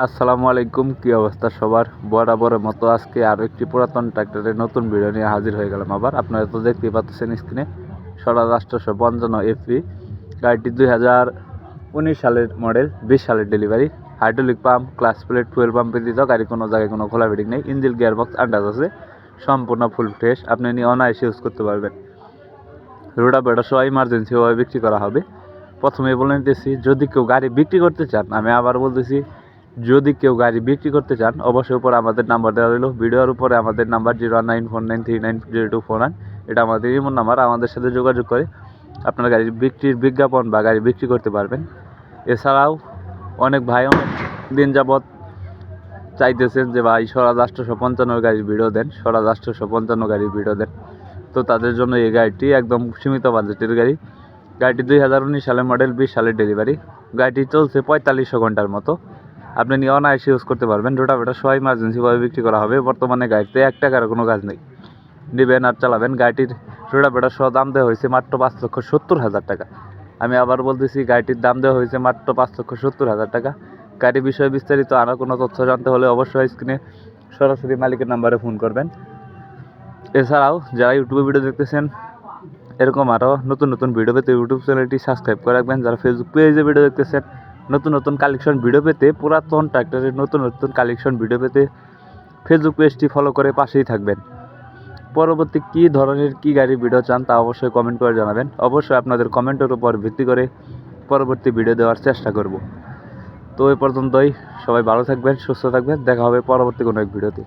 আসসালামু আলাইকুম, কি অবস্থা সবার? বরাবরের মতো আজকে আরও একটি পুরাতন ট্র্যাক্টরের নতুন ভিডিও নিয়ে হাজির হয়ে গেলাম। আবার আপনারা তো দেখতেই পাচ্ছেন স্ক্রিনে স্বরাজ 855 এফপি গাড়িটি 2019 সালের মডেল, 20 সালের delivery. Hydraulic pump, class plate, fuel pump ব্যতীত গাড়ি কোনো জায়গায় কোনো খোলা ফিটিং নেই। ইঞ্জিন গিয়ারবক্স আন্দাজ আছে, সম্পূর্ণ ফুল ফ্রেশ। আপনি নিয়ে অনায়াসে ইউজ করতে পারবেন। রোটাভেটর সহ ইমার্জেন্সিভাবে বিক্রি করা হবে। প্রথমে বলে নিতেছি, যদি কেউ গাড়ি বিক্রি করতে চান, আমি আবার বলতেছি, যদি কেউ গাড়ি বিক্রি করতে চান অবশ্যই উপরে আমাদের নাম্বার দেওয়া রইল। ভিডিওর উপরে আমাদের নাম্বার 01949390249, এটা আমাদের ইমো নাম্বার। আমাদের সাথে যোগাযোগ করে আপনার গাড়ির বিক্রির বিজ্ঞাপন বা গাড়ি বিক্রি করতে পারবেন। এছাড়াও অনেক ভাই অনেক দিন যাবৎ চাইতেছেন যে ভাই স্বরাজ 855 গাড়ির ভিডিও দেন, স্বরাজ 855 গাড়ির ভিডিও দেন। তো তাদের জন্য এই গাড়িটি একদম সীমিত বাজেটের গাড়ি। গাড়িটি 2019 সালের মডেল, 20 সালের ডেলিভারি। গাড়িটি চলছে 4500 ঘন্টার মতো। আপনি নিয়ে অনায়াসে ইউজ করতে পারবেন। রোটাভেটর সহ ইমার্জেন্সিভাবে বিক্রি করা হবে। বর্তমানে গাড়িতে 1 টাকার কোনো কাজ নেই, নেবেন আর চালাবেন। গাড়িটির রোটাভেটর সহ দাম দেওয়া হয়েছে মাত্র 5,70,000 টাকা। আমি আবার বলতেছি, গাড়িটির দাম দেওয়া হয়েছে মাত্র 5,70,000 টাকা। গাড়ির বিষয়ে বিস্তারিত আরও কোনো তথ্য জানতে হলে অবশ্যই স্ক্রিনে সরাসরি মালিকের নাম্বারে ফোন করবেন। এছাড়াও যারা ইউটিউবে ভিডিও দেখতেছেন, এরকম আরও নতুন নতুন ভিডিও পেতে ইউটিউব চ্যানেলটি সাবস্ক্রাইব করে রাখবেন। যারা ফেসবুক পেজে ভিডিও দেখতেছেন, নতুন নতুন কালেকশন ভিডিও পেতে, পুরাতন ট্র্যাক্টরের নতুন নতুন কালেকশন ভিডিও পেতে ফেসবুক পেজটি ফলো করে পাশেই থাকবেন। পরবর্তী কী ধরনের কী গাড়ির ভিডিও চান তা অবশ্যই কমেন্ট করে জানাবেন। অবশ্যই আপনাদের কমেন্টের উপর ভিত্তি করে পরবর্তী ভিডিও দেওয়ার চেষ্টা করব। তো এই পর্যন্তই, সবাই ভালো থাকবেন, সুস্থ থাকবেন। দেখা হবে পরবর্তী কোনো এক ভিডিওতে।